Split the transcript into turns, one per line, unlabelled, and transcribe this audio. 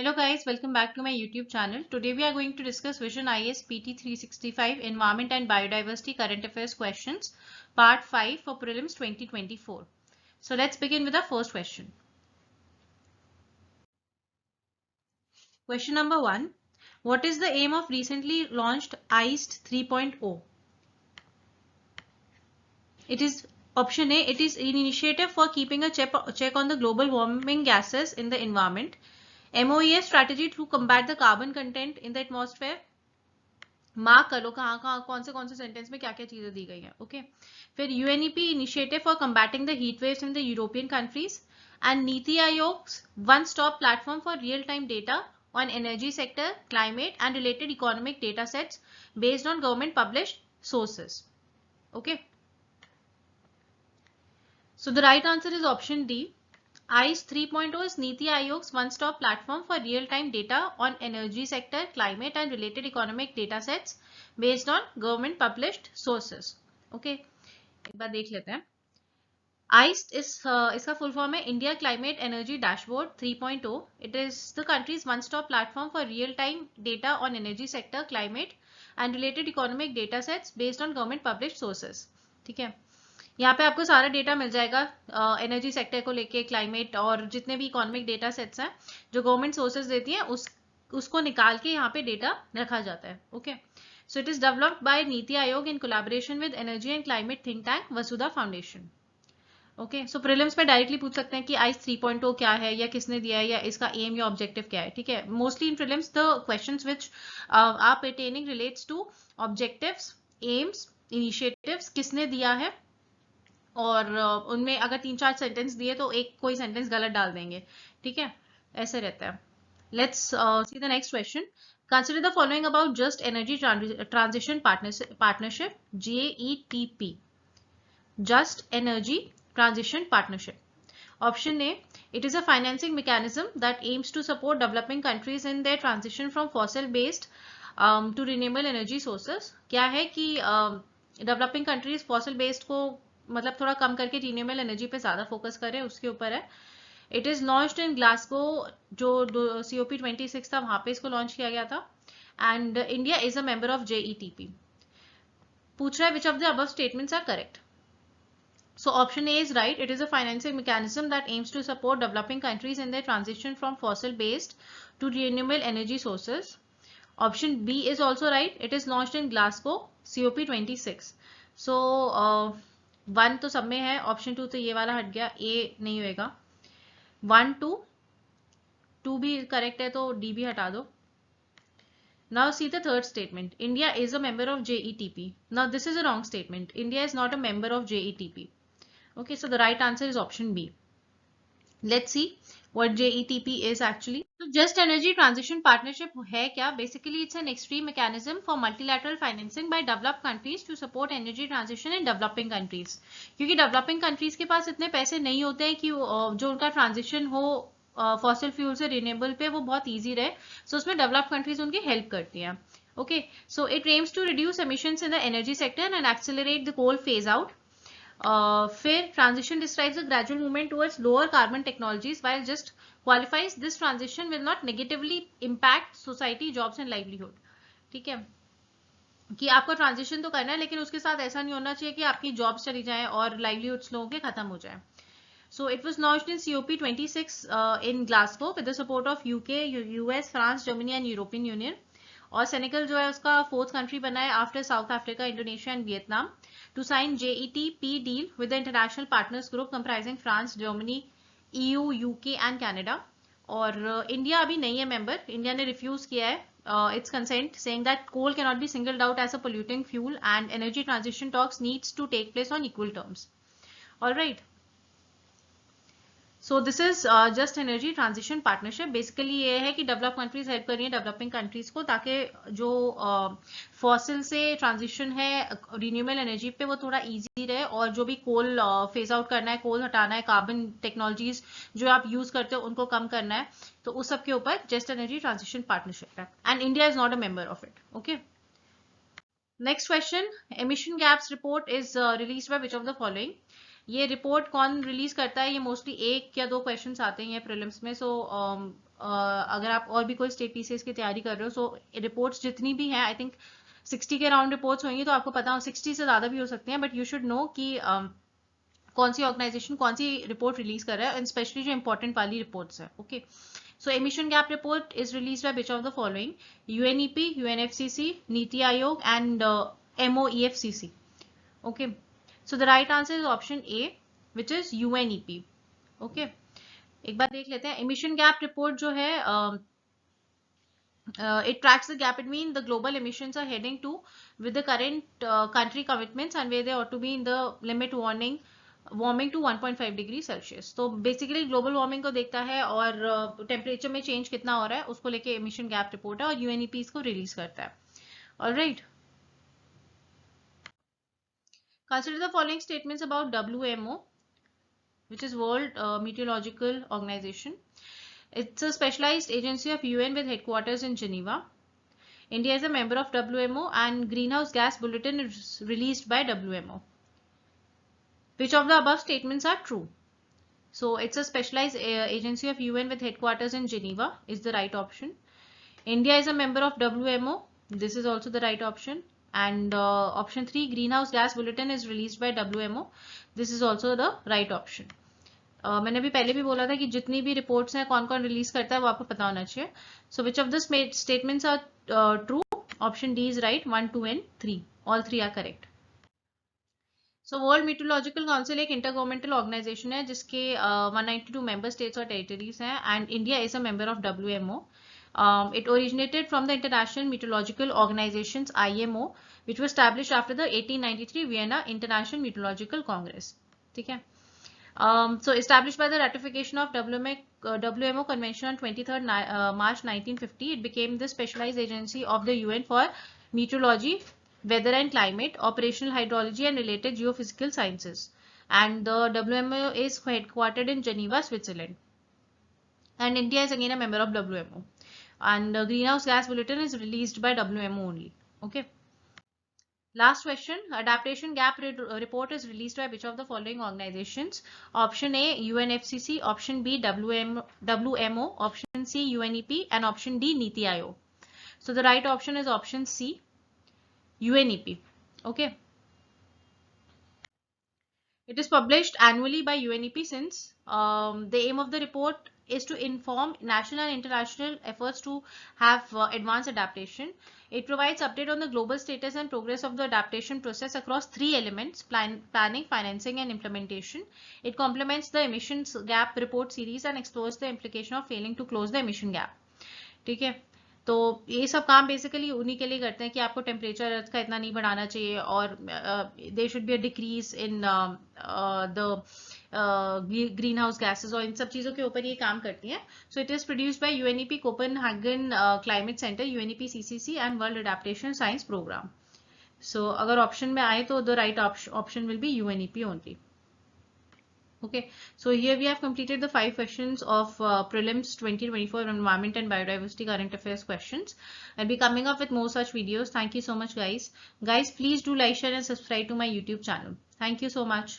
Hello guys, welcome back to my YouTube channel. Today we are going to discuss Vision IAS PT 365 Environment and Biodiversity Current Affairs Questions, Part 5 for Prelims 2024. So let's begin with the first question. Question number 1. What is the aim of recently launched ICE 3.0? It is option A. It is an initiative for keeping a check on the global warming gases in the environment. MOEF strategy to combat the carbon content in the atmosphere. Mark कर लो कहाँ कौन से sentence में क्या क्या चीजें दी गई हैं. ओके फिर UNEP initiative for combating the heat waves in the European countries and NITI Aayog one stop platform for real time data on energy sector climate and related economic data sets based on government published sources. Okay so the right answer is option D. ICE 3.0 is Niti Aayog's one-stop platform for real-time data on energy sector, climate and related economic data sets based on government published sources. Okay, एक बार देख लेते हैं. ICE इसका full form है India Climate Energy Dashboard 3.0. It is the country's one-stop platform for real-time data on energy sector, climate and related economic data sets based on government published sources. ठीक है. यहाँ पे आपको सारा डेटा मिल जाएगा energy sector को लेके, क्लाइमेट और जितने भी इकोनॉमिक डेटा सेट्स हैं जो गवर्नमेंट सोर्सेज देती हैं उसको निकाल के यहाँ पे डेटा रखा जाता है. Okay so it is developed by NITI Aayog in collaboration with energy and climate think tank Vasudha foundation. Okay so prelims में डायरेक्टली पूछ सकते हैं कि ICE 3.0 क्या है या किसने दिया है या इसका एम या ऑब्जेक्टिव क्या है. ठीक है, mostly in prelims the questions which are pertaining relates to objectives, aims, initiatives, किसने दिया है और उनमें अगर 3-4 सेंटेंस दिए तो एक कोई सेंटेंस गलत डाल देंगे. ठीक है, ऐसे रहता है. Let's see the next question. Consider the following about just energy transition partnership JETP. Just energy transition partnership. Option A. It is a financing mechanism that aims to support developing countries in their transition from fossil-based to renewable energy sources. क्या है कि developing countries fossil based को मतलब थोड़ा कम करके renewable energy पे ज्यादा focus करें, उसके ऊपर है. It is launched in Glasgow, जो COP26 था वहां पे इसको लॉन्च किया गया था. And India is a member of JETP. पूछ रहा है which of the above statements are correct. So option A is right. It is a financing mechanism that aims to support developing countries in their transition from fossil-based to renewable energy sources. Option B is also right. It is launched in Glasgow, COP26. So 1 तो सब में है, option 2 तो ये वाला हट गया, A नहीं होएगा. 1, 2 भी करेक्ट है तो D भी हटा दो. Now see the third statement. India is a member of JETP. Now this is a wrong statement. India is not a member of JETP. Okay, so the right answer is option B. Let's see what JETP is actually. So just energy transition partnership है क्या? Basically it's an extreme mechanism for multilateral financing by developed countries to support energy transition in developing countries. क्योंकि developing countries के पास इतने पैसे नहीं होते हैं कि जो उनका ट्रांजिशन हो फॉसिल फ्यूल से रिन्यूएबल पे वो बहुत ईजी रहे. सो उसमें डेवलप्ड कंट्रीज उनकी हेल्प करती हैं. Okay so it aims to reduce emissions in the energy sector and accelerate the coal phase out. फिर transition describes the gradual movement towards lower carbon technologies while just qualifies this transition will not negatively impact society, jobs and livelihood. ठीक है, कि आपको transition तो करना है लेकिन उसके साथ ऐसा नहीं होना चाहिए कि आपकी जॉब्स चली जाएं और लाइवलीहुड्स लोगों के खत्म हो जाए. So it was launched in COP26 in Glasgow with the support of UK, US, France, Germany and European Union. और सेनेगल जो है उसका 4th country बना है after South Africa, Indonesia and Vietnam to sign JETP deal with the international partners group comprising France, Germany, EU, UK and Canada. और India अभी नहीं है मेंबर. इंडिया ने रिफ्यूज किया है its consent, saying that coal cannot be singled out as a polluting fuel and energy transition talks needs to take place on equal terms. All right. So this is just energy transition partnership. Basically ये है कि develop countries help कर रही है developing countries को ताकि जो fossil से ट्रांजिशन है रिन्यूएबल एनर्जी पे वो थोड़ा इजी रहे और जो भी कोल फेज आउट करना है, कोल हटाना है, कार्बन टेक्नोलॉजीज जो आप यूज करते हो उनको कम करना है, तो उस सब के ऊपर जस्ट एनर्जी ट्रांजिशन पार्टनरशिप है and India is not a member of it. Okay, next question. Emission gaps report is released by which of the following. ये रिपोर्ट कौन रिलीज करता है? ये मोस्टली 1 या 2 क्वेश्चंस आते हैं प्रीलिम्स में. सो अगर आप और भी कोई स्टेट पीसीएस की तैयारी कर रहे हो, सो रिपोर्ट्स जितनी भी हैं, आई थिंक 60 के अराउंड रिपोर्ट्स होंगी, तो आपको पता हो 60 से ज़्यादा भी हो सकती हैं, बट यू शुड नो कि कौन सी ऑर्गेनाइजेशन कौन सी रिपोर्ट रिलीज कर रहा है, एंड स्पेशली जो इंपॉर्टेंट वाली रिपोर्ट्स है. Okay, so emission gap report is release by which of the following? UNEP, UNFCCC, NITI Aayog and MOEFCC. Okay, so the right answer is option A, which is UNEP. Okay, एक बार देख लेते हैं. emission gap report जो है, it tracks the gap between the global emissions are heading to with the current country commitments and where they ought to be in the limit warming to 1.5 degree Celsius. तो basically global warming को देखता है और temperature में change कितना हो रहा है उसको लेके एमिशन गैप रिपोर्ट है, और यूएनईपी इसको रिलीज करता है. Alright, consider the following statements about WMO, which is World Meteorological Organization. It's a specialized agency of UN with headquarters in Geneva. India is a member of WMO and greenhouse gas bulletin is released by WMO. Which of the above statements are true? So it's a specialized agency of UN with headquarters in Geneva is the right option. India is a member of WMO. This is also the right option. And option 3, greenhouse gas bulletin is released by WMO. This is also the right option. मैंने भी पहले भी बोला था कि जितनी भी reports हैं कौन कौन रिलीज करता है वो आपको पता होना चाहिए. So which of the statements are true? Option D is right. 1, 2 and 3, all 3 are correct. So world meteorological council एक इंटरगवर्नमेंटल ऑर्गेनाइजेशन है जिसके 192 मेंबर स्टेट्स और टेरिटरीज हैं, and India is a member of WMO. It originated from the International Meteorological Organization's IMO, which was established after the 1893 Vienna International Meteorological Congress. ठीक है. So established by the ratification of WMO Convention on 23rd March 1950, it became the specialized agency of the UN for meteorology, weather and climate, operational hydrology and related geophysical sciences. And the WMO is headquartered in Geneva, Switzerland. And India is again a member of WMO. And the greenhouse gas bulletin is released by WMO only. Okay. Last question. Adaptation gap report is released by which of the following organizations? Option A, UNFCC. Option B, WMO. Option C, UNEP. And option D, Niti Aayog. So the right option is option C, UNEP. Okay. It is published annually by UNEP since the aim of the report is to inform national and international efforts to have advanced adaptation. It provides update on the global status and progress of the adaptation process across 3 elements: planning, financing and implementation. It complements the emissions gap report series and explores the implication of failing to close the emission gap. ठीक है, तो ये सब काम basically उन्हीं के लिए करते हैं कि आपको टेम्परेचर अर्थ का इतना नहीं बढ़ाना चाहिए, और there should be a decrease in the green house gases, और इन सब चीज़ों के ऊपर ये काम करती हैं. So it is produced by UNEP Copenhagen climate centre, UNEP CCC and world adaptation science programme. So अगर ऑप्शन में आए तो the right option will be UNEP only. Okay, so here we have completed the 5 questions of prelims 2024 environment and biodiversity current affairs questions. I'll be coming up with more such videos. Thank you so much, guys. Guys, please do like, share and subscribe to my YouTube channel. Thank you so much.